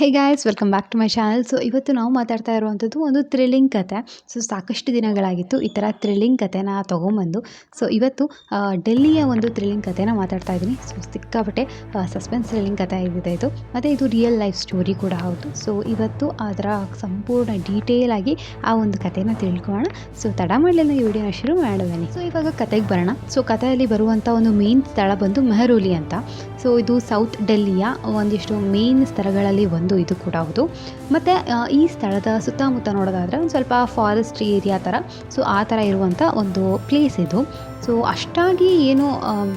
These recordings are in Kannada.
Hey guys, welcome back to my channel. So ಇವತ್ತು ನಾವು ಮಾತಾಡ್ತಾ ಇರುವಂಥದ್ದು ಒಂದು ಥ್ರಿಲ್ಲಿಂಗ್ ಕತೆ. ಸೊ ಸಾಕಷ್ಟು ದಿನಗಳಾಗಿತ್ತು ಈ ಥರ ಥ್ರಿಲ್ಲಿಂಗ್ ಕತೆನ ತೊಗೊಂಬಂದು. ಸೊ ಇವತ್ತು ಡೆಲ್ಲಿಯ ಒಂದು ಥ್ರಿಲ್ಲಿಂಗ್ ಕತೆನ ಮಾತಾಡ್ತಾ ಇದ್ದೀನಿ. ಸೊ ಸಿಕ್ಕಾಪಟ್ಟೆ ಸಸ್ಪೆನ್ಸ್ ಥ್ರಿಲ್ಲಿಂಗ್ ಕತೆ ಆಗಿದೆ ಇದು, ಮತ್ತು ಇದು ರಿಯಲ್ ಲೈಫ್ ಸ್ಟೋರಿ ಕೂಡ ಹೌದು. ಸೊ ಇವತ್ತು ಅದರ ಸಂಪೂರ್ಣ ಡೀಟೇಲ್ ಆಗಿ ಆ ಒಂದು ಕತೆನ ತಿಳ್ಕೊಳ್ಳೋಣ. ಸೊ ತಡ ಮಾಡಲಿಲ್ಲ, ಈ ವಿಡಿಯೋನ ಶುರು ಮಾಡೋದನ್ನಿ. ಸೊ ಇವಾಗ ಕತೆಗೆ ಬರೋಣ. ಸೊ ಕಥೆಯಲ್ಲಿ ಬರುವಂಥ ಒಂದು ಮೇನ್ ಸ್ಥಳ ಬಂದು ಮೆಹರೌಲಿ ಅಂತ. ಸೊ ಇದು ಸೌತ್ ಡೆಲ್ಲಿಯ ಒಂದಿಷ್ಟು ಮೇನ್ ಸ್ಥಳಗಳಲ್ಲಿ ಒಂದು ಇದು ಕೂಡ ಹೌದು. ಮತ್ತು ಈ ಸ್ಥಳದ ಸುತ್ತಮುತ್ತ ನೋಡೋದಾದರೆ ಒಂದು ಸ್ವಲ್ಪ ಫಾರೆಸ್ಟ್ ಏರಿಯಾ ಥರ, ಸೊ ಆ ಥರ ಇರುವಂಥ ಒಂದು ಪ್ಲೇಸ್ ಇದು. ಸೊ ಅಷ್ಟಾಗಿ ಏನು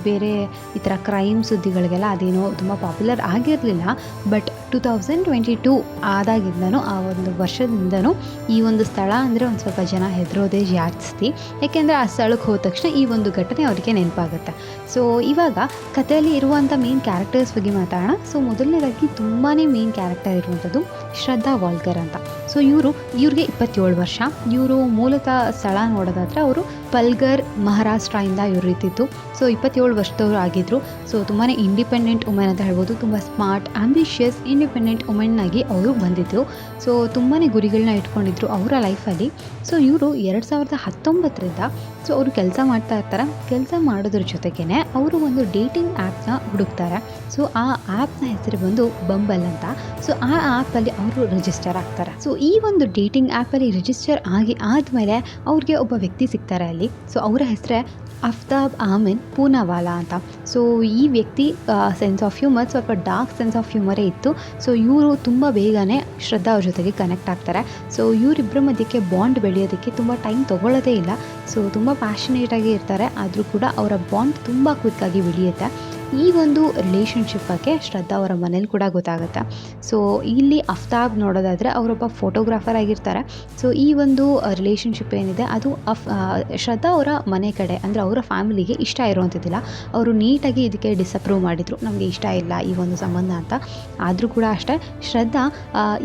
ಬೇರೆ ಈ ಥರ ಕ್ರೈಮ್ ಸುದ್ದಿಗಳಿಗೆಲ್ಲ ಅದೇನೋ ತುಂಬ ಪಾಪ್ಯುಲರ್ ಆಗಿರಲಿಲ್ಲ. ಬಟ್ 2022 ಆದಾಗಿಂದನೂ, ಆ ಒಂದು ವರ್ಷದಿಂದನೂ ಈ ಒಂದು ಸ್ಥಳ ಅಂದರೆ ಒಂದು ಸ್ವಲ್ಪ ಜನ ಹೆದರೋದೇ ಜಾಸ್ತಿ. ಯಾಕೆಂದರೆ ಆ ಸ್ಥಳಕ್ಕೆ ಹೋದ ತಕ್ಷಣ ಈ ಒಂದು ಘಟನೆ ಅವರಿಗೆ ನೆನಪಾಗುತ್ತೆ. ಸೊ ಇವಾಗ ಕಥೆಯಲ್ಲಿ ಇರುವಂಥ ಮೇನ್ ಕ್ಯಾರೆಕ್ಟರ್ಸ್ ಬಗ್ಗೆ ಮಾತಾಡೋಣ. ಸೊ ಮೊದಲನೇದಾಗಿ ತುಂಬಾ ಮೇನ್ ಕ್ಯಾರೆಕ್ಟರ್ ಇರುವಂಥದ್ದು ಶ್ರದ್ಧಾ ವಾಲ್ಕರ್ ಅಂತ. ಸೊ ಇವ್ರಿಗೆ 27 ವರ್ಷ. ಇವರು ಮೂಲತಃ ಸ್ಥಳ ನೋಡೋದಾದರೆ ಅವರು ಪಲ್ಗರ್ ಮಹಾರಾಷ್ಟ್ರದಿಂದ ಇವರು ಇದ್ದಿದ್ದು. ಸೊ 27 ವರ್ಷದವರು ಆಗಿದ್ದರು. ಸೊ ತುಂಬಾ ಇಂಡಿಪೆಂಡೆಂಟ್ ವುಮೆನ್ ಅಂತ ಹೇಳ್ಬೋದು. ತುಂಬ ಸ್ಮಾರ್ಟ್, ಆಂಬಿಷಿಯಸ್, ಇಂಡಿಪೆಂಡೆಂಟ್ ವುಮೆನ್ನಾಗಿ ಅವರು ಬಂದಿದ್ದರು. ಸೊ ತುಂಬಾ ಗುರಿಗಳನ್ನ ಇಟ್ಕೊಂಡಿದ್ರು ಅವರ ಲೈಫಲ್ಲಿ. ಸೊ ಇವರು 2019ರಿಂದ ಸೊ ಅವರು ಕೆಲಸ ಮಾಡ್ತಾ ಇರ್ತಾರೆ. ಕೆಲಸ ಮಾಡೋದ್ರ ಜೊತೆಗೇ ಅವರು ಒಂದು ಡೇಟಿಂಗ್ ಆ್ಯಪ್ನ ಹುಡುಕ್ತಾರೆ. ಸೊ ಆ ಆ್ಯಪ್ನ ಹೆಸರು ಬಂದು ಬಂಬಲ್ ಅಂತ. ಸೊ ಆ ಆ್ಯಪಲ್ಲಿ ಅವರು ರಿಜಿಸ್ಟರ್ ಆಗ್ತಾರೆ. ಸೊ ಈ ಒಂದು ಡೇಟಿಂಗ್ ಆ್ಯಪಲ್ಲಿ ರಿಜಿಸ್ಟರ್ ಆದಮೇಲೆ ಅವ್ರಿಗೆ ಒಬ್ಬ ವ್ಯಕ್ತಿ ಸಿಗ್ತಾರೆ ಅಲ್ಲಿ. ಸೊ ಅವರ ಹೆಸರೇ ಅಫ್ತಾಬ್ ಆಮಿನ್ ಪೂನಾವಾಲಾ ಅಂತ. ಸೊ ಈ ವ್ಯಕ್ತಿ ಸೆನ್ಸ್ ಆಫ್ ಹ್ಯೂಮರ್, ಸ್ವಲ್ಪ ಡಾರ್ಕ್ ಸೆನ್ಸ್ ಆಫ್ ಹ್ಯೂಮರೇ ಇತ್ತು. ಸೊ ಇವರು ತುಂಬ ಬೇಗನೆ ಶ್ರದ್ಧಾ ಅವ್ರ ಜೊತೆಗೆ ಕನೆಕ್ಟ್ ಆಗ್ತಾರೆ. ಸೊ ಇವರಿಬ್ಬರ ಮಧ್ಯಕ್ಕೆ ಬಾಂಡ್ ಬೆಳೆಯೋದಕ್ಕೆ ತುಂಬ ಟೈಮ್ ತೊಗೊಳ್ಳೋದೇ ಇಲ್ಲ. ಸೊ ತುಂಬ ಪ್ಯಾಷನೇಟಾಗಿ ಇರ್ತಾರೆ, ಆದರೂ ಕೂಡ ಅವರ ಬಾಂಡ್ ತುಂಬ ಕ್ವಿಕ್ಕಾಗಿ ಬೆಳೆಯುತ್ತೆ. ಈ ಒಂದು ರಿಲೇಷನ್ಶಿಪ್ ಬಗ್ಗೆ ಶ್ರದ್ಧಾ ಅವರ ಮನೇಲಿ ಕೂಡ ಗೊತ್ತಾಗುತ್ತೆ. ಸೊ ಇಲ್ಲಿ ಅಫ್ತಾಬ್ ನೋಡೋದಾದರೆ ಅವರೊಬ್ಬ ಫೋಟೋಗ್ರಾಫರ್ ಆಗಿರ್ತಾರೆ. ಸೊ ಈ ಒಂದು ರಿಲೇಷನ್ಶಿಪ್ ಏನಿದೆ ಅದು ಶ್ರದ್ಧಾ ಅವರ ಮನೆ ಕಡೆ ಅಂದರೆ ಅವರ ಫ್ಯಾಮಿಲಿಗೆ ಇಷ್ಟ ಇರುವಂಥದ್ದಿಲ್ಲ. ಅವರು ನೀಟಾಗಿ ಇದಕ್ಕೆ ಡಿಸಪ್ರೂವ್ ಮಾಡಿದರು, ನಮಗೆ ಇಷ್ಟ ಇಲ್ಲ ಈ ಒಂದು ಸಂಬಂಧ ಅಂತ. ಆದರೂ ಕೂಡ ಅಷ್ಟೇ ಶ್ರದ್ಧಾ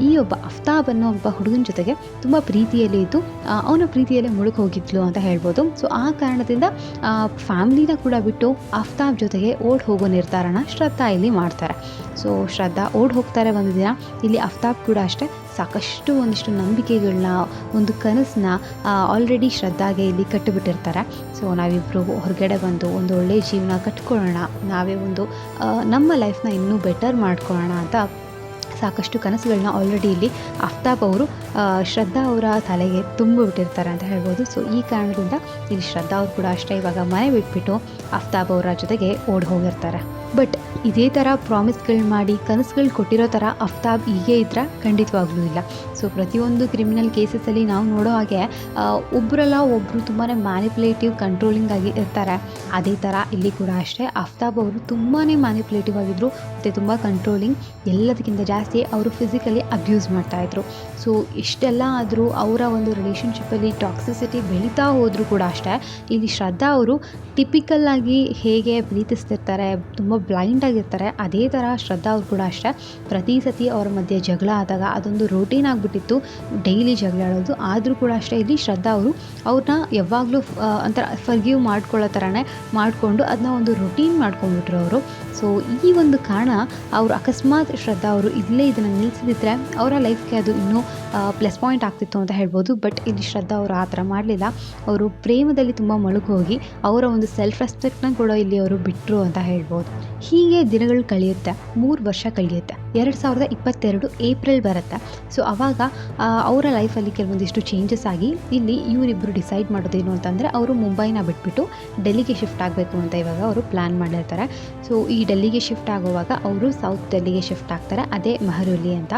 ಈ ಒಬ್ಬ ಅಫ್ತಾಬ್ ಅನ್ನೋ ಒಬ್ಬ ಹುಡುಗನ ಜೊತೆಗೆ ತುಂಬ ಪ್ರೀತಿಯಲ್ಲಿ ಇದ್ದು ಅವನ ಪ್ರೀತಿಯಲ್ಲೇ ಮುಳುಗಿ ಹೋಗಿದ್ಲು ಅಂತ ಹೇಳ್ಬೋದು. ಸೊ ಆ ಕಾರಣದಿಂದ ಫ್ಯಾಮಿಲಿನ ಕೂಡ ಬಿಟ್ಟು ಅಫ್ತಾಬ್ ಜೊತೆಗೆ ಓಡ್ ಹೋಗೋ ನಿರ್ಧಾರನ ಶ್ರದ್ಧಾ ಇಲ್ಲಿ ಮಾಡ್ತಾರೆ. ಸೊ ಶ್ರದ್ಧಾ ಓಡ್ ಹೋಗ್ತಾರೆ ಒಂದು ದಿನ. ಇಲ್ಲಿ ಅಫ್ತಾಬ್ ಕೂಡ ಅಷ್ಟೇ ಸಾಕಷ್ಟು ಒಂದಿಷ್ಟು ನಂಬಿಕೆಗಳನ್ನ, ಒಂದು ಕನಸನ್ನ ಆಲ್ರೆಡಿ ಶ್ರದ್ಧಾಗೆ ಇಲ್ಲಿ ಕಟ್ಟಿಬಿಟ್ಟಿರ್ತಾರೆ. ಸೊ ನಾವಿಬ್ಬರು ಹೊರಗಡೆ ಬಂದು ಒಂದು ಒಳ್ಳೆಯ ಜೀವನ ಕಟ್ಕೊಳ್ಳೋಣ, ನಾವೇ ಒಂದು ನಮ್ಮ ಲೈಫ್ನ ಇನ್ನೂ ಬೆಟರ್ ಮಾಡ್ಕೊಳ್ಳೋಣ ಅಂತ ಸಾಕಷ್ಟು ಕನಸುಗಳನ್ನ ಆಲ್ರೆಡಿ ಇಲ್ಲಿ ಅಫ್ತಾಬ್ ಅವರು ಶ್ರದ್ಧಾ ಅವರ ತಲೆಗೆ ತುಂಬಿಬಿಟ್ಟಿರ್ತಾರೆ ಅಂತ ಹೇಳ್ಬೋದು. ಸೊ ಈ ಕಾರಣದಿಂದ ಇಲ್ಲಿ ಶ್ರದ್ಧಾ ಅವರು ಕೂಡ ಅಷ್ಟೇ ಇವಾಗ ಮನೆ ಬಿಟ್ಬಿಟ್ಟು ಅಫ್ತಾಬ್ ಅವರ ಜೊತೆಗೆ ಓಡಿ ಹೋಗಿರ್ತಾರೆ. ಬಟ್ ಇದೇ ಥರ ಪ್ರಾಮಿಸ್ಗಳು ಮಾಡಿ ಕನಸುಗಳು ಕೊಟ್ಟಿರೋ ಥರ ಅಫ್ತಾಬ್ ಹೀಗೆ ಇದ್ರೆ ಖಂಡಿತವಾಗ್ಲೂ ಇಲ್ಲ. ಸೊ ಪ್ರತಿಯೊಂದು ಕ್ರಿಮಿನಲ್ ಕೇಸಸಲ್ಲಿ ನಾವು ನೋಡೋ ಹಾಗೆ ಒಬ್ಬರಲ್ಲ ಒಬ್ಬರು ತುಂಬಾ ಮ್ಯಾನಿಪುಲೇಟಿವ್, ಕಂಟ್ರೋಲಿಂಗ್ ಆಗಿ ಇರ್ತಾರೆ. ಅದೇ ಥರ ಇಲ್ಲಿ ಕೂಡ ಅಷ್ಟೇ ಅಫ್ತಾಬ್ ಅವರು ತುಂಬಾ ಮ್ಯಾನಿಪುಲೇಟಿವ್ ಆಗಿದ್ದರು ಮತ್ತು ತುಂಬ ಕಂಟ್ರೋಲಿಂಗ್. ಎಲ್ಲದಕ್ಕಿಂತ ಜಾಸ್ತಿ ಅವರು ಫಿಸಿಕಲಿ ಅಬ್ಯೂಸ್ ಮಾಡ್ತಾಯಿದ್ರು. ಸೊ ಇಷ್ಟೆಲ್ಲ ಆದರೂ ಅವರ ಒಂದು ರಿಲೇಷನ್ಶಿಪ್ಪಲ್ಲಿ ಟಾಕ್ಸಿಸಿಟಿ ಬೆಳೀತಾ ಹೋದರೂ ಕೂಡ ಅಷ್ಟೇ ಇಲ್ಲಿ ಶ್ರದ್ಧಾ ಅವರು ಟಿಪಿಕಲ್ಲಾಗಿ ಹೇಗೆ ಪ್ರೀತಿಸ್ತಿರ್ತಾರೆ, ತುಂಬ ಬ್ಲೈಂಡ್ ಆಗಿರ್ತಾರೆ, ಅದೇ ಥರ ಶ್ರದ್ಧಾ ಅವ್ರು ಕೂಡ ಅಷ್ಟೇ. ಪ್ರತಿ ಸತಿ ಅವ್ರ ಮಧ್ಯೆ ಜಗಳ ಆದಾಗ ಅದೊಂದು ರೂಟೀನ್ ಆಗಿಬಿಟ್ಟಿತ್ತು, ಡೈಲಿ ಜಗಳ ಆಡೋದು. ಆದರೂ ಕೂಡ ಅಷ್ಟೇ ಇಲ್ಲಿ ಶ್ರದ್ಧಾ ಅವರು ಅವ್ರನ್ನ ಯಾವಾಗಲೂ ಒಂಥರ ಫರ್ಗಿವ್ ಮಾಡ್ಕೊಳ್ಳೋ ಥರನೇ ಮಾಡಿಕೊಂಡು ಅದನ್ನ ಒಂದು ರೂಟೀನ್ ಮಾಡ್ಕೊಂಡ್ಬಿಟ್ರು ಅವರು. ಸೊ ಈ ಒಂದು ಕಾರಣ ಅವರು ಅಕಸ್ಮಾತ್ ಶ್ರದ್ಧಾ ಅವರು ಇಲ್ಲೇ ಇದನ್ನು ನಿಲ್ಲಿಸಿದ್ರೆ ಅವರ ಲೈಫ್ಗೆ ಅದು ಇನ್ನೂ ಪ್ಲಸ್ ಪಾಯಿಂಟ್ ಆಗ್ತಿತ್ತು ಅಂತ ಹೇಳ್ಬೋದು. ಬಟ್ ಇಲ್ಲಿ ಶ್ರದ್ಧಾ ಅವರು ಆ ಥರ ಮಾಡಲಿಲ್ಲ. ಅವರು ಪ್ರೇಮದಲ್ಲಿ ತುಂಬ ಹೋಗಿ ಅವರ ಒಂದು ಸೆಲ್ಫ್ ರೆಸ್ಪೆಕ್ಟ್ನ ಕೂಡ ಇಲ್ಲಿ ಅವರು ಬಿಟ್ಟರು ಅಂತ ಹೇಳ್ಬೋದು. ಹೀಗೆ ದಿನಗಳು ಕಳೆಯುತ್ತೆ, 3 ವರ್ಷ ಕಳೆಯುತ್ತೆ. 2022 ಏಪ್ರಿಲ್ ಬರುತ್ತೆ. ಸೊ ಆವಾಗ ಅವರ ಲೈಫಲ್ಲಿ ಕೆಲವೊಂದಿಷ್ಟು ಚೇಂಜಸ್ ಆಗಿ ಇಲ್ಲಿ ಇವರಿಬ್ಬರು ಡಿಸೈಡ್ ಮಾಡೋದೇನು ಅಂತಂದರೆ ಅವರು ಮುಂಬೈನ ಬಿಟ್ಬಿಟ್ಟು ಡೆಲ್ಲಿಗೆ ಶಿಫ್ಟ್ ಆಗಬೇಕು ಅಂತ ಇವಾಗ ಅವರು ಪ್ಲ್ಯಾನ್ ಮಾಡಿರ್ತಾರೆ. ಸೊ ಈ ಡೆಲ್ಲಿಗೆ ಶಿಫ್ಟ್ ಆಗುವಾಗ ಅವರು ಸೌತ್ ಡೆಲ್ಲಿಗೆ ಶಿಫ್ಟ್ ಆಗ್ತಾರೆ, ಅದೇ ಮೆಹರೌಲಿ ಅಂತ.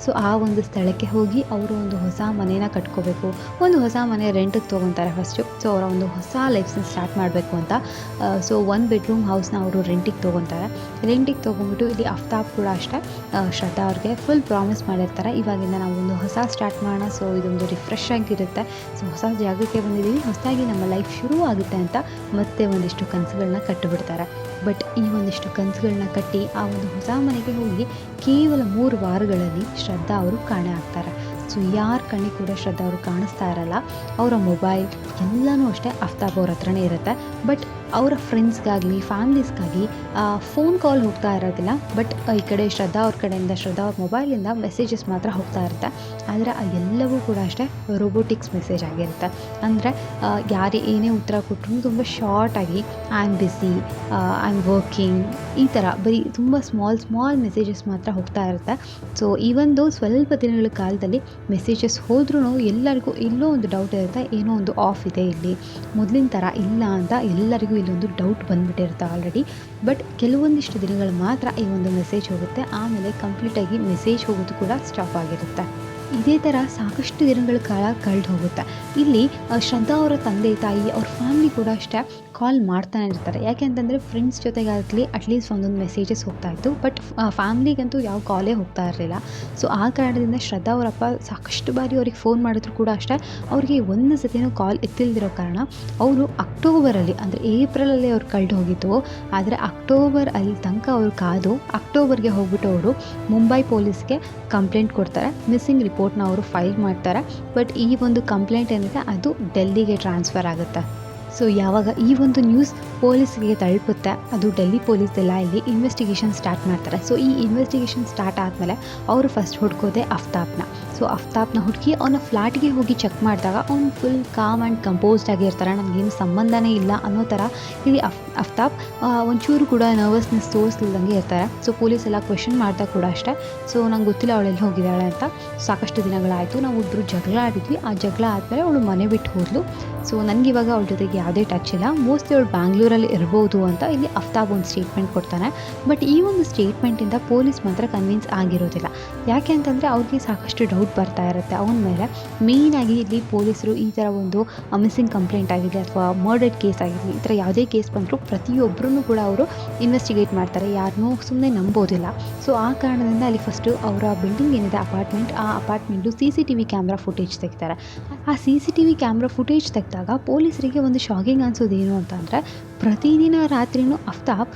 ಸೊ ಆ ಒಂದು ಸ್ಥಳಕ್ಕೆ ಹೋಗಿ ಅವರು ಒಂದು ಹೊಸ ಮನೇನ ಕಟ್ಕೋಬೇಕು, ಒಂದು ಹೊಸ ಮನೆ ರೆಂಟಿಗೆ ತೊಗೊತಾರೆ ಫಸ್ಟು. ಸೊ ಅವರ ಒಂದು ಹೊಸ ಲೈಫ್ನ ಸ್ಟಾರ್ಟ್ ಮಾಡಬೇಕು ಅಂತ ಸೊ 1 ಬೆಡ್ರೂಮ್ ಹೌಸ್ನ ಅವರು ರೆಂಟಿಗೆ ತೊಗೊತಾರೆ. ರೆಂಟಿಗೆ ತೊಗೊಂಬಿಟ್ಟು ಇಲ್ಲಿ ಅಫ್ತಾಬ್ ಕೂಡ ಅಷ್ಟೇ ಶ್ರದ್ಧಾ ಅವ್ರಿಗೆ ಫುಲ್ ಪ್ರಾಮಿಸ್ ಮಾಡಿರ್ತಾರೆ, ಇವಾಗಿಂದ ನಾವು ಒಂದು ಹೊಸ ಸ್ಟಾರ್ಟ್ ಮಾಡೋಣ. ಸೊ ಇದೊಂದು ರಿಫ್ರೆಶ್ ಆಗಿರುತ್ತೆ. ಸೊ ಹೊಸ ಜಾಗಕ್ಕೆ ಬಂದಿದ್ದೀವಿ, ಹೊಸದಾಗಿ ನಮ್ಮ ಲೈಫ್ ಶುರು ಆಗುತ್ತೆ ಅಂತ ಮತ್ತೆ ಒಂದಿಷ್ಟು ಕನಸುಗಳನ್ನ ಕಟ್ಟಿಬಿಡ್ತಾರೆ. ಬಟ್ ಈ ಒಂದಿಷ್ಟು ಕನಸುಗಳನ್ನ ಕಟ್ಟಿ ಆ ಒಂದು ಹೊಸ ಮನೆಗೆ ಹೋಗಿ ಕೇವಲ 3 ವಾರಗಳಲ್ಲಿ ಶ್ರದ್ಧಾ ಅವರು ಕಾಣೆ ಆಗ್ತಾರೆ. ಸೊ ಯಾರ ಕಣ್ಣಿಗೆ ಕೂಡ ಶ್ರದ್ಧಾ ಅವರು ಕಾಣಿಸ್ತಾ ಇರಲ್ಲ. ಅವರ ಮೊಬೈಲ್ ಎಲ್ಲನೂ ಅಷ್ಟೇ ಅಫ್ತಾಬ್ ಅವ್ರ ಹತ್ರನೇ ಇರುತ್ತೆ. ಬಟ್ ಅವರ ಫ್ರೆಂಡ್ಸ್ಗಾಗಲಿ ಫ್ಯಾಮ್ಲೀಸ್ಗಾಗಿ ಫೋನ್ ಕಾಲ್ ಹೋಗ್ತಾ ಇರೋದಿಲ್ಲ. ಬಟ್ ಈ ಕಡೆ ಶ್ರದ್ಧಾ ಅವ್ರ ಕಡೆಯಿಂದ, ಶ್ರದ್ಧಾ ಅವ್ರ ಮೊಬೈಲಿಂದ ಮೆಸೇಜಸ್ ಮಾತ್ರ ಹೋಗ್ತಾ ಇರುತ್ತೆ. ಆದರೆ ಆ ಎಲ್ಲವೂ ಕೂಡ ಅಷ್ಟೇ ರೋಬೋಟಿಕ್ಸ್ ಮೆಸೇಜ್ ಆಗಿರುತ್ತೆ. ಅಂದರೆ ಯಾರೇ ಏನೇ ಉತ್ತರ ಕೊಟ್ಟರು ತುಂಬ ಶಾರ್ಟಾಗಿ I am busy, I am working, ಈ ಥರ ಬರೀ ತುಂಬ ಸ್ಮಾಲ್ ಮೆಸೇಜಸ್ ಮಾತ್ರ ಹೋಗ್ತಾ ಇರುತ್ತೆ. ಸೊ ಈ ಒಂದು ಸ್ವಲ್ಪ ದಿನಗಳ ಕಾಲದಲ್ಲಿ ಮೆಸೇಜಸ್ ಹೋದ್ರೂ ಎಲ್ಲರಿಗೂ ಎಲ್ಲೋ ಒಂದು ಡೌಟ್ ಇರುತ್ತೆ, ಏನೋ ಒಂದು ಆಫ್ ಇದೆ ಇಲ್ಲಿ, ಮೊದಲಿನ ಥರ ಇಲ್ಲ ಅಂತ ಎಲ್ಲರಿಗೂ ಇಲ್ಲೊಂದು ಡೌಟ್ ಬಂದುಬಿಟ್ಟಿರುತ್ತೆ ಆಲ್ರೆಡಿ. ಬಟ್ ಕೆಲವೊಂದಿಷ್ಟು ದಿನಗಳು ಮಾತ್ರ ಈ ಒಂದು ಮೆಸೇಜ್ ಹೋಗುತ್ತೆ, ಆಮೇಲೆ ಕಂಪ್ಲೀಟಾಗಿ ಮೆಸೇಜ್ ಹೋಗೋದು ಕೂಡ ಸ್ಟಾಪ್ ಆಗಿರುತ್ತೆ. ಇದೇ ಥರ ಸಾಕಷ್ಟು ದಿನಗಳ ಕಾಲ ಕಳೆದು ಹೋಗುತ್ತೆ. ಇಲ್ಲಿ ಶ್ರದ್ಧಾ ಅವರ ತಂದೆ ತಾಯಿ ಅವ್ರ ಫ್ಯಾಮ್ಲಿ ಕೂಡ ಅಷ್ಟೇ ಕಾಲ್ ಮಾಡ್ತಾನೆ ಇರ್ತಾರೆ. ಯಾಕೆ ಅಂತಂದರೆ ಫ್ರೆಂಡ್ಸ್ ಜೊತೆಗಾಗಲಿ ಅಟ್ಲೀಸ್ಟ್ ಒಂದೊಂದು ಮೆಸೇಜಸ್ ಹೋಗ್ತಾಯಿತ್ತು, ಬಟ್ ಫ್ಯಾಮ್ಲಿಗಂತೂ ಯಾವ ಕಾಲೇ ಹೋಗ್ತಾ ಇರಲಿಲ್ಲ. ಸೊ ಆ ಕಾರಣದಿಂದ ಶ್ರದ್ಧಾ ಅವರಪ್ಪ ಸಾಕಷ್ಟು ಬಾರಿ ಅವ್ರಿಗೆ ಫೋನ್ ಮಾಡಿದ್ರು ಕೂಡ ಅಷ್ಟೇ ಅವ್ರಿಗೆ ಒಂದು ಸತಿನೂ ಕಾಲ್ ಎತ್ತಿಲ್ದಿರೋ ಕಾರಣ ಅವರು ಅಕ್ಟೋಬರಲ್ಲಿ, ಅಂದರೆ ಏಪ್ರಿಲಲ್ಲಿ ಅವ್ರು ಕಳೆದು ಹೋಗಿತ್ತು. ಆದರೆ ಅಕ್ಟೋಬರ್ ಅಲ್ಲಿ ತನಕ ಅವರು ಕಾದು ಅಕ್ಟೋಬರ್ಗೆ ಹೋಗ್ಬಿಟ್ಟು ಅವರು ಮುಂಬೈ ಪೊಲೀಸ್ಗೆ ಕಂಪ್ಲೇಂಟ್ ಕೊಡ್ತಾರೆ. ಮಿಸ್ಸಿಂಗ್ ರಿಪೋರ್ಟ್ನ ಅವರು ಫೈಲ್ ಮಾಡ್ತಾರೆ. ಬಟ್ ಈ ಒಂದು ಕಂಪ್ಲೇಂಟ್ ಏನಿದೆ ಅದು ಡೆಲ್ಲಿಗೆ ಟ್ರಾನ್ಸ್ಫರ್ ಆಗುತ್ತೆ. ಸೊ ಯಾವಾಗ ಈ ಒಂದು ನ್ಯೂಸ್ ಪೊಲೀಸ್ಗೆ ತಲುಪುತ್ತೆ, ಅದು ಡೆಲ್ಲಿ ಪೊಲೀಸೆಲ್ಲ ಇಲ್ಲಿ ಇನ್ವೆಸ್ಟಿಗೇಷನ್ ಸ್ಟಾರ್ಟ್ ಮಾಡ್ತಾರೆ. ಸೊ ಈ ಇನ್ವೆಸ್ಟಿಗೇಷನ್ ಸ್ಟಾರ್ಟ್ ಆದಮೇಲೆ ಅವರು ಫಸ್ಟ್ ಹುಡ್ಕೋದೆ ಅಫ್ತಾಬ್ನ. ಸೊ ಅಫ್ತಾಬ್ನ ಹುಡುಕಿ ಅವನ ಫ್ಲ್ಯಾಟ್ಗೆ ಹೋಗಿ ಚೆಕ್ ಮಾಡಿದಾಗ ಅವ್ನು ಫುಲ್ ಕಾಮ್ ಆ್ಯಂಡ್ ಕಂಪೋಸ್ಡ್ ಆಗಿರ್ತಾರೆ, ನನಗೇನು ಸಂಬಂಧನೇ ಇಲ್ಲ ಅನ್ನೋ ಥರ. ಇಲ್ಲಿ ಅಫ್ತಾಬ್ ಒಂಚೂರು ಕೂಡ ನರ್ವಸ್ನೆಸ್ ತೋರಿಸ್ಲಿಲ್ದಂಗೆ ಇರ್ತಾರೆ. ಸೊ ಪೊಲೀಸ್ ಎಲ್ಲ ಕ್ವೆಶನ್ ಮಾಡ್ತಾ ಕೂಡ ಅಷ್ಟೇ, ಸೊ ನಂಗೆ ಗೊತ್ತಿಲ್ಲ ಅವಳೆಲ್ಲಿ ಹೋಗಿದ್ದಾಳೆ ಅಂತ, ಸಾಕಷ್ಟು ದಿನಗಳಾಯಿತು, ನಾವು ಇಬ್ಬರು ಜಗಳ ಆಡಿದ್ವಿ, ಆ ಜಗಳ ಆದಮೇಲೆ ಅವಳು ಮನೆ ಬಿಟ್ಟು ಹೋದ್ಲು, ಸೊ ನನಗಿವಾಗ ಅವಳ ಜೊತೆಗೆ ಯಾವುದೇ ಟಚ್ ಇಲ್ಲ, ಮೋಸ್ಟ್ಲಿ ಅವಳು ಬ್ಯಾಂಗ್ಳೂರಲ್ಲಿ ಇರ್ಬೋದು ಅಂತ ಇಲ್ಲಿ ಅಫ್ತಾಬ್ ಒಂದು ಸ್ಟೇಟ್ಮೆಂಟ್ ಕೊಡ್ತಾನೆ. ಬಟ್ ಈ ಒಂದು ಸ್ಟೇಟ್ಮೆಂಟಿಂದ ಪೊಲೀಸ್ ಮಾತ್ರ ಕನ್ವಿನ್ಸ್ ಆಗಿರೋದಿಲ್ಲ. ಯಾಕೆ ಅಂತಂದರೆ ಅವ್ರಿಗೆ ಸಾಕಷ್ಟು ಡೌಟ್ ಬರ್ತಾ ಇರುತ್ತೆ ಅವನ ಮೇಲೆ. ಮೇಯ್ನಾಗಿ ಇಲ್ಲಿ ಪೊಲೀಸರು ಈ ಥರ ಒಂದು ಮಿಸ್ಸಿಂಗ್ ಕಂಪ್ಲೇಂಟ್ ಆಗಿದೆ ಅಥವಾ ಮರ್ಡರ್ ಕೇಸ್ ಆಗಿರಲಿ, ಈ ಥರ ಯಾವುದೇ ಕೇಸ್ ಬಂದರೂ ಪ್ರತಿಯೊಬ್ಬರೂ ಕೂಡ ಅವರು ಇನ್ವೆಸ್ಟಿಗೇಟ್ ಮಾಡ್ತಾರೆ, ಯಾರನ್ನೂ ಸುಮ್ಮನೆ ನಂಬೋದಿಲ್ಲ. ಸೊ ಆ ಕಾರಣದಿಂದ ಅಲ್ಲಿ ಫಸ್ಟು ಅವರ ಬಿಲ್ಡಿಂಗ್ ಏನಿದೆ ಅಪಾರ್ಟ್ಮೆಂಟ್, ಆ ಅಪಾರ್ಟ್ಮೆಂಟು CCTV ಕ್ಯಾಮ್ರಾ ಫುಟೇಜ್ ತೆಗಿತಾರೆ. ಆ CCTV ಕ್ಯಾಮ್ರಾ ಫುಟೇಜ್ ತೆಗೆದಾಗ ಪೊಲೀಸರಿಗೆ ಒಂದು ಶಾಕಿಂಗ್ ಅನಿಸೋದೇನು ಅಂತಂದರೆ, ಪ್ರತಿದಿನ ರಾತ್ರಿಯೂ ಅಫ್ತಾಬ್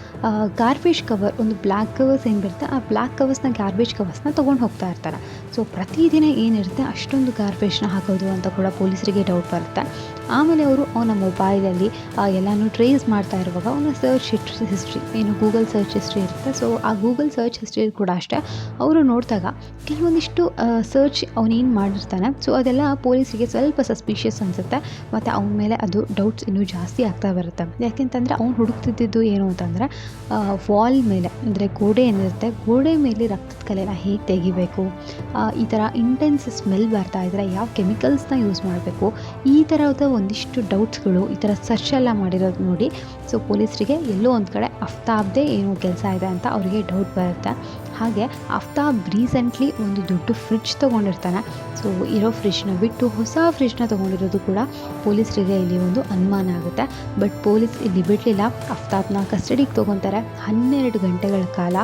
ಗಾರ್ಬೇಜ್ ಕವರ್, ಒಂದು ಬ್ಲ್ಯಾಕ್ ಕವರ್ಸ್ ಏನು ಬರುತ್ತೆ ಆ ಬ್ಲ್ಯಾಕ್ ಕವರ್ಸ್ನ ಗಾರ್ಬೇಜ್ ಕವರ್ಸ್ನ ತೊಗೊಂಡು ಹೋಗ್ತಾ ಇರ್ತಾರೆ. ಸೊ ಪ್ರತಿದಿನ ಏನಿರುತ್ತೆ ಅಷ್ಟೊಂದು ಗಾರ್ಬೇಜ್ನ ಹಾಕೋದು ಅಂತ ಕೂಡ ಪೊಲೀಸರಿಗೆ ಡೌಟ್ ಬರುತ್ತೆ. ಆಮೇಲೆ ಅವರು ಅವನ ಮೊಬೈಲಲ್ಲಿ ಎಲ್ಲನೂ ಟ್ರೇಸ್ ಮಾಡ್ತಾ ಇರುವಾಗ ಅವನ ಸರ್ಚ್ ಹಿಸ್ಟ್ರಿ ಏನು ಗೂಗಲ್ ಸರ್ಚ್ ಹಿಸ್ಟ್ರಿ ಇರುತ್ತೆ, ಸೊ ಆ ಗೂಗಲ್ ಸರ್ಚ್ ಹಿಸ್ಟ್ರಿ ಕೂಡ ಅಷ್ಟೇ ಅವರು ನೋಡಿದಾಗ ಕೆಲವೊಂದಿಷ್ಟು ಸರ್ಚ್ ಅವನೇನು ಮಾಡಿರ್ತಾನೆ, ಸೊ ಅದೆಲ್ಲ ಪೊಲೀಸರಿಗೆ ಸ್ವಲ್ಪ ಸಸ್ಪಿಷಿಯಸ್ ಅನಿಸುತ್ತೆ. ಮತ್ತು ಅವನ ಮೇಲೆ ಅದು ಡೌಟ್ಸ್ ಇನ್ನೂ ಜಾಸ್ತಿ ಆಗ್ತಾ ಬರುತ್ತೆ. ಯಾಕೆಂತಂದರೆ ಅವ್ನು ಹುಡುಕ್ತಿದ್ದು ಏನು ಅಂತಂದರೆ ವಾಲ್ ಮೇಲೆ, ಅಂದರೆ ಗೋಡೆ ಏನಿರುತ್ತೆ ಗೋಡೆ ಮೇಲೆ ರಕ್ತದ ಕಲೆನ ಹೇಗೆ ತೆಗಿಬೇಕು, ಈ ಥರ ಇಂಟೆನ್ಸ್ ಸ್ಮೆಲ್ ಬರ್ತಾ ಇದ್ದರೆ ಯಾವ ಕೆಮಿಕಲ್ಸ್ನ ಯೂಸ್ ಮಾಡಬೇಕು, ಈ ಥರದ ಒಂದಿಷ್ಟು ಡೌಟ್ಸ್ಗಳು ಈ ಥರ ಸರ್ಚ್ ಎಲ್ಲ ಮಾಡಿರೋದು ನೋಡಿ. ಸೊ ಪೊಲೀಸರಿಗೆ ಎಲ್ಲೋ ಒಂದು ಕಡೆ ಅಫ್ತಾಬ್ದೇ ಏನೋ ಕೆಲಸ ಇದೆ ಅಂತ ಅವರಿಗೆ ಡೌಟ್ ಬರುತ್ತೆ. ಹಾಗೆ ಅಫ್ತಾಬ್ ರೀಸೆಂಟ್ಲಿ ಒಂದು ದೊಡ್ಡ ಫ್ರಿಡ್ಜ್ ತೊಗೊಂಡಿರ್ತಾನೆ. ಸೊ ಇರೋ ಫ್ರಿಡ್ಜ್ನ ಬಿಟ್ಟು ಹೊಸ ಫ್ರಿಡ್ಜ್ನ ತೊಗೊಂಡಿರೋದು ಕೂಡ ಪೊಲೀಸರಿಗೆ ಇಲ್ಲಿ ಒಂದು ಅನುಮಾನ ಆಗುತ್ತೆ. ಬಟ್ ಪೊಲೀಸ್ ಇಲ್ಲಿ ಬಿಡಲಿಲ್ಲ, ಅಫ್ತಾಬ್ನ ಕಸ್ಟಡಿಗೆ ತೊಗೊತಾರೆ. 12 ಗಂಟೆಗಳ ಕಾಲ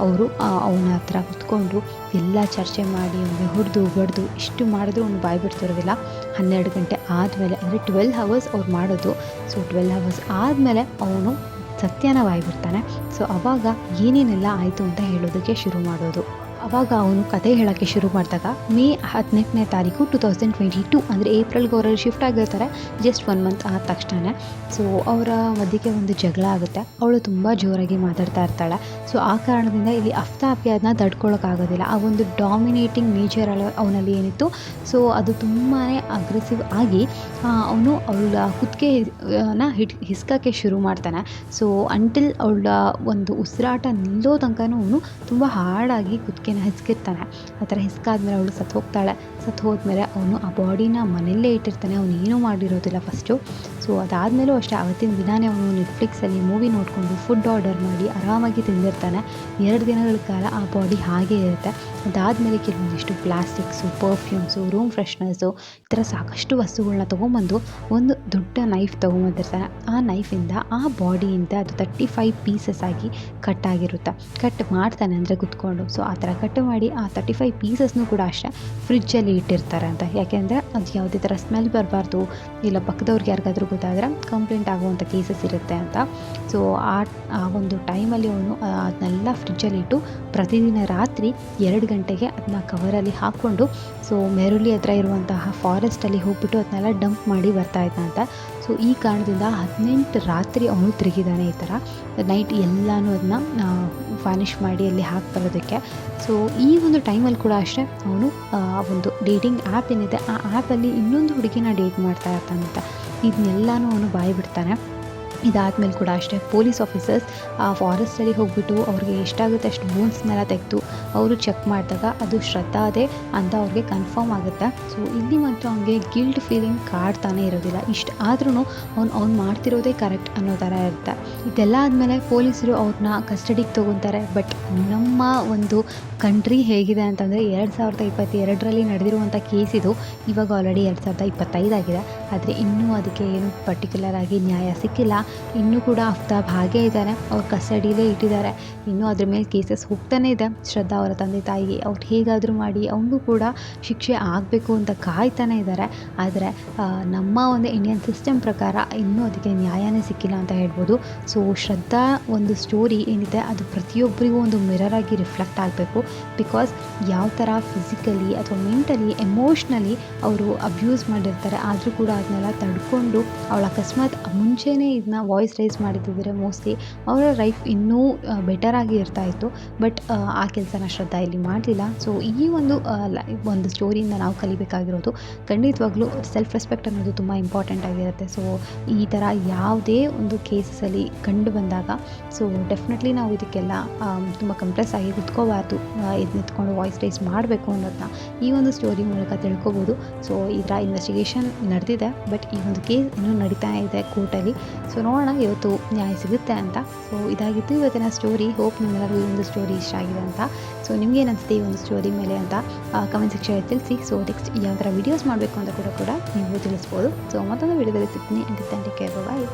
ಅವರು ಅವನ ಹತ್ರ ಕುತ್ಕೊಂಡು ಎಲ್ಲ ಚರ್ಚೆ ಮಾಡಿ ಅವನಿಗೆ ಹೊಡೆದು ಬಡ್ದು ಇಷ್ಟು ಮಾಡಿದ್ರು ಅವನು ಬಾಯಿ ಬಿಡ್ತಿರೋದಿಲ್ಲ. 12 ಗಂಟೆ ಆದಮೇಲೆ, ಅಂದರೆ 12 ಅವರ್ಸ್ ಅವ್ರು ಮಾಡೋದು. ಸೊ 12 ಅವರ್ಸ್ ಆದಮೇಲೆ ಅವನು ಸತ್ಯನ ಬಾಯ್ಬಿಡ್ತಾನೆ. ಸೊ ಆವಾಗ ಏನೇನೆಲ್ಲ ಆಯಿತು ಅಂತ ಹೇಳೋದಕ್ಕೆ ಶುರು ಮಾಡೋದು. ಆವಾಗ ಅವನು ಕತೆ ಹೇಳೋಕ್ಕೆ ಶುರು ಮಾಡಿದಾಗ ಮೇ 18ನೇ ತಾರೀಕು 2022, ಅಂದರೆ ಏಪ್ರಿಲ್ಗೆ ಅವರಲ್ಲಿ ಶಿಫ್ಟ್ ಆಗಿರ್ತಾರೆ. ಜಸ್ಟ್ 1 ಮಂತ್ ಆದ ತಕ್ಷಣ ಸೊ ಅವರ ಮಧ್ಯಕ್ಕೆ ಒಂದು ಜಗಳ ಆಗುತ್ತೆ. ಅವಳು ತುಂಬ ಜೋರಾಗಿ ಮಾತಾಡ್ತಾ ಇರ್ತಾಳೆ. ಸೊ ಆ ಕಾರಣದಿಂದ ಇಲ್ಲಿ ಅಫ್ತಾಬ್ಗೆ ಅದನ್ನ ತಡ್ಕೊಳ್ಳೋಕ್ಕಾಗೋದಿಲ್ಲ. ಆ ಒಂದು ಡಾಮಿನೇಟಿಂಗ್ ನೇಚರ್ ಅವನಲ್ಲಿ ಏನಿತ್ತು, ಸೊ ಅದು ತುಂಬಾ ಅಗ್ರೆಸಿವ್ ಆಗಿ ಅವನು ಅವಳ ಕುತ್ತಿಗೆನ ಹಿಸ್ಕೋಕ್ಕೆ ಶುರು ಮಾಡ್ತಾನೆ. ಸೊ ಅಂಟಿಲ್ ಅವಳ ಒಂದು ಉಸಿರಾಟ ನಿಲ್ಲೋ ತನಕನೂ ಅವನು ತುಂಬ ಹಾರ್ಡಾಗಿ ಕುತ್ತಿಗೆನ ಹಿಸ್ಕಿರ್ತಾನೆ. ಆ ಥರ ಹಿಸ್ಕಾದ್ಮೇಲೆ ಅವಳು ಸತ್ತು ಹೋಗ್ತಾಳೆ. ಸತ್ತು ಹೋದ್ಮೇಲೆ ಅವನು ಆ ಬಾಡಿನ ಮನೆಯಲ್ಲೇ ಇಟ್ಟಿರ್ತಾನೆ, ಅವನು ಏನೂ ಮಾಡಿರೋದಿಲ್ಲ ಫಸ್ಟು. ಸೊ ಅದಾದಮೇಲೂ ಅಷ್ಟೇ ಅವತ್ತಿನ ದಿನಾನೇ ಅವನು ನೆಟ್ಫ್ಲಿಕ್ಸಲ್ಲಿ ಮೂವಿ ನೋಡಿಕೊಂಡು ಫುಡ್ ಆರ್ಡರ್ ಮಾಡಿ ಆರಾಮಾಗಿ ತಿಂದಿರ್ತಾನೆ. 2 ದಿನಗಳ ಕಾಲ ಆ ಬಾಡಿ ಹಾಗೇ ಇರುತ್ತೆ. ಅದಾದಮೇಲೆ ಕೆಲವೊಂದಿಷ್ಟು ಪ್ಲಾಸ್ಟಿಕ್ಸು, ಪರ್ಫ್ಯೂಮ್ಸು, ರೂಮ್ ಫ್ರೆಶ್ನರ್ಸು, ಈ ಥರ ಸಾಕಷ್ಟು ವಸ್ತುಗಳನ್ನ ತೊಗೊಂಬಂದು ಒಂದು ದೊಡ್ಡ ನೈಫ್ ತೊಗೊಂಬಂದಿರ್ತಾನೆ. ಆ ನೈಫಿಂದ ಆ ಬಾಡಿಯಿಂದ ಅದು 35 ಪೀಸಸ್ ಆಗಿ ಕಟ್ ಆಗಿರುತ್ತೆ. ಕಟ್ ಮಾಡ್ತಾನೆ ಅಂದರೆ ಕುತ್ಕೊಂಡು. ಸೊ ಆ ಥರ ಕಟ್ ಮಾಡಿ ಆ 35 ಪೀಸಸ್ನೂ ಕೂಡ ಅಷ್ಟೇ ಫ್ರಿಜ್ಜಲ್ಲಿ ಇಟ್ಟಿರ್ತಾರೆ ಅಂತ. ಯಾಕೆಂದರೆ ಅದು ಯಾವುದೇ ಥರ ಸ್ಮೆಲ್ ಬರಬಾರ್ದು, ಇಲ್ಲ ಪಕ್ಕದವ್ರಿಗೆ ಯಾರಿಗಾದ್ರೂ ಗೊತ್ತಾದರೆ ಕಂಪ್ಲೇಂಟ್ ಆಗುವಂಥ ಕೇಸಸ್ ಇರುತ್ತೆ ಅಂತ. ಸೊ ಆ ಒಂದು ಟೈಮಲ್ಲಿ ಅವನು ಅದನ್ನೆಲ್ಲ ಫ್ರಿಜ್ಜಲ್ಲಿಟ್ಟು ಪ್ರತಿದಿನ ರಾತ್ರಿ 2 ಗಂಟೆಗೆ ಅದನ್ನ ಕವರಲ್ಲಿ ಹಾಕ್ಕೊಂಡು ಸೊ ಮೆರುಳಿ ಹತ್ರ ಇರುವಂತಹ ಫಾರೆಸ್ಟಲ್ಲಿ ಹೋಗ್ಬಿಟ್ಟು ಅದನ್ನೆಲ್ಲ ಡಂಪ್ ಮಾಡಿ ಬರ್ತಾ ಇದ್ದಂತೆ. ಸೊ ಈ ಕಾರಣದಿಂದ 18 ರಾತ್ರಿ ಅವನು ತಿರುಗಿದ್ದಾನೆ ಈ ಥರ ನೈಟ್ ಎಲ್ಲನೂ ಅದನ್ನ ವ್ಯಾನಿಷ್ ಮಾಡಿ ಅಲ್ಲಿ ಹಾಕಿ ಬರೋದಕ್ಕೆ. ಸೊ ಈ ಒಂದು ಟೈಮಲ್ಲಿ ಕೂಡ ಅಷ್ಟೇ ಅವನು ಒಂದು ಡೇಟಿಂಗ್ ಆ್ಯಪ್ ಏನಿದೆ ಆ ಆ್ಯಪಲ್ಲಿ ಇನ್ನೊಂದು ಹುಡುಗಿನ ಡೇಟ್ ಮಾಡ್ತಾ ಇರ್ತಾನಂತೆ. ಇದನ್ನೆಲ್ಲನೂ ಅವನು ಬಾಯಿ ಬಿಡ್ತಾನೆ. ಇದಾದಮೇಲೆ ಕೂಡ ಅಷ್ಟೇ ಪೊಲೀಸ್ ಆಫೀಸರ್ಸ್ ಆ ಫಾರೆಸ್ಟಲ್ಲಿ ಹೋಗ್ಬಿಟ್ಟು ಅವ್ರಿಗೆ ಎಷ್ಟಾಗುತ್ತೆ ಅಷ್ಟು ಬೋನ್ಸ್ನೆಲ್ಲ ತೆಗೆದು ಅವರು ಚೆಕ್ ಮಾಡಿದಾಗ ಅದು ಶ್ರದ್ಧಾದೇ ಅಂತ ಅವ್ರಿಗೆ ಕನ್ಫರ್ಮ್ ಆಗುತ್ತೆ. ಸೊ ಇಲ್ಲಿ ಮಾತ್ರ ಅವ್ನಿಗೆ ಗಿಲ್ಟ್ ಫೀಲಿಂಗ್ ಕಾಡ್ತಾನೆ ಇರೋದಿಲ್ಲ. ಇಷ್ಟು ಆದ್ರೂ ಅವ್ನು ಮಾಡ್ತಿರೋದೇ ಕರೆಕ್ಟ್ ಅನ್ನೋ ಥರ ಇರುತ್ತೆ. ಇದೆಲ್ಲ ಆದಮೇಲೆ ಪೊಲೀಸರು ಅವ್ರನ್ನ ಕಸ್ಟಡಿಗೆ ತೊಗೊತಾರೆ. ಬಟ್ ನಮ್ಮ ಒಂದು ಕಂಟ್ರಿ ಹೇಗಿದೆ ಅಂತಂದರೆ 2022ರಲ್ಲಿ ನಡೆದಿರುವಂಥ ಕೇಸ್ ಇದು. ಇವಾಗ ಆಲ್ರೆಡಿ 2025 ಆಗಿದೆ. ಆದರೆ ಇನ್ನೂ ಅದಕ್ಕೆ ಏನು ಪರ್ಟಿಕ್ಯುಲರ್ ಆಗಿ ನ್ಯಾಯ ಸಿಕ್ಕಿಲ್ಲ. ಇನ್ನೂ ಕೂಡ ಅಫ್ತಾಬ್ ಹಾಗೇ ಇದ್ದಾನೆ, ಅವ್ರ ಕಸ್ಟಡಿಲೇ ಇಟ್ಟಿದ್ದಾರೆ. ಇನ್ನೂ ಅದ್ರ ಮೇಲೆ ಕೇಸಸ್ ಹೋಗ್ತಾನೇ ಇದೆ. ಶ್ರದ್ಧಾ ಅವರ ತಂದೆ ತಾಯಿಗೆ ಅವ್ರು ಹೇಗಾದರೂ ಮಾಡಿ ಅವ್ನಿಗೂ ಕೂಡ ಶಿಕ್ಷೆ ಆಗಬೇಕು ಅಂತ ಕಾಯ್ತಾನೆ ಇದ್ದಾರೆ. ಆದರೆ ನಮ್ಮ ಒಂದು ಇಂಡಿಯನ್ ಸಿಸ್ಟಮ್ ಪ್ರಕಾರ ಇನ್ನೂ ಅದಕ್ಕೆ ನ್ಯಾಯನೇ ಸಿಕ್ಕಿಲ್ಲ ಅಂತ ಹೇಳ್ಬೋದು. ಸೊ ಶ್ರದ್ಧಾ ಒಂದು ಸ್ಟೋರಿ ಏನಿದೆ ಅದು ಪ್ರತಿಯೊಬ್ಬರಿಗೂ ಒಂದು ಮಿರರ್ ಆಗಿ ರಿಫ್ಲೆಕ್ಟ್ ಆಗಬೇಕು. ಬಿಕಾಸ್ ಯಾವ ಥರ ಫಿಸಿಕಲಿ ಅಥವಾ ಮೆಂಟಲಿ ಎಮೋಷ್ನಲಿ ಅವರು ಅಬ್ಯೂಸ್ ಮಾಡಿರ್ತಾರೆ, ಆದರೂ ಕೂಡ ಅದನ್ನೆಲ್ಲ ತಡ್ಕೊಂಡು ಅವಳು ಅಕಸ್ಮಾತ್ ಮುಂಚೆನೇ ಇದನ್ನ ವಾಯ್ಸ್ ರೈಸ್ ಮಾಡಿದ್ದಿದ್ರೆ ಮೋಸ್ಟ್ಲಿ ಅವರ ಲೈಫ್ ಇನ್ನೂ ಬೆಟರಾಗಿ ಇರ್ತಾಯಿತ್ತು. ಬಟ್ ಆ ಕೆಲಸನ ಶ್ರದ್ಧಾ ಇಲ್ಲಿ ಮಾಡಲಿಲ್ಲ. ಸೊ ಈ ಒಂದು ಸ್ಟೋರಿಯಿಂದ ನಾವು ಕಲಿಬೇಕಾಗಿರೋದು ಖಂಡಿತವಾಗ್ಲೂ ಸೆಲ್ಫ್ ರೆಸ್ಪೆಕ್ಟ್ ಅನ್ನೋದು ತುಂಬ ಇಂಪಾರ್ಟೆಂಟ್ ಆಗಿರುತ್ತೆ. ಸೊ ಈ ಥರ ಯಾವುದೇ ಒಂದು ಕೇಸಲ್ಲಿ ಕಂಡು ಬಂದಾಗ ಸೊ ಡೆಫಿನೆಟ್ಲಿ ನಾವು ಇದಕ್ಕೆಲ್ಲ ತುಂಬ ಕಂಪ್ರೆಸ್ ಆಗಿ ಕುತ್ಕೋಬಾರ್ದು, ಇದು ನಿಂತ್ಕೊಂಡು ವಾಯ್ಸ್ ರೈಸ್ ಮಾಡಬೇಕು ಅನ್ನೋದನ್ನ ಈ ಒಂದು ಸ್ಟೋರಿ ಮೂಲಕ ತಿಳ್ಕೊಬೋದು. ಸೊ ಇದರ ಇನ್ವೆಸ್ಟಿಗೇಷನ್ ನಡೆದಿದೆ, ಬಟ್ ಈ ಒಂದು ಕೇಸ್ ಇನ್ನೂ ನಡೀತಾ ಇದೆ ಕೋರ್ಟಲ್ಲಿ. ಸೊ ನೋಡೋಣ ಇವತ್ತು ನ್ಯಾಯ ಸಿಗುತ್ತೆ ಅಂತ. ಸೊ ಇದಾಗಿತ್ತು ಇವತ್ತಿನ ಸ್ಟೋರಿ. ಹೋಪ್ ನಿಮ್ಮೆಲ್ಲರಿಗೂ ಈ ಒಂದು ಸ್ಟೋರಿ ಇಷ್ಟ ಆಗಿದೆ ಅಂತ. ಸೊ ನಿಮ್ಗೇನು ಅನಿಸುತ್ತೆ ಈ ಒಂದು ಸ್ಟೋರಿ ಮೇಲೆ ಅಂತ ಕಮೆಂಟ್ ಸೆಕ್ಷನಲ್ಲಿ ತಿಳಿಸಿ. ಸೊ ನೆಕ್ಸ್ಟ್ ಯಾವ ಥರ ವೀಡಿಯೋಸ್ ಮಾಡಬೇಕು ಅಂತ ಕೂಡ ನೀವು ತಿಳಿಸ್ಬೋದು. ಸೊ ಮತ್ತೊಂದು ವೀಡಿಯೋದಲ್ಲಿ ಸಿಗ್ತೀನಿ. ಅಂಟಿಲ್ ದೆನ್ ಟೇಕ್ ಕೇರ್, ಬಾಯ್.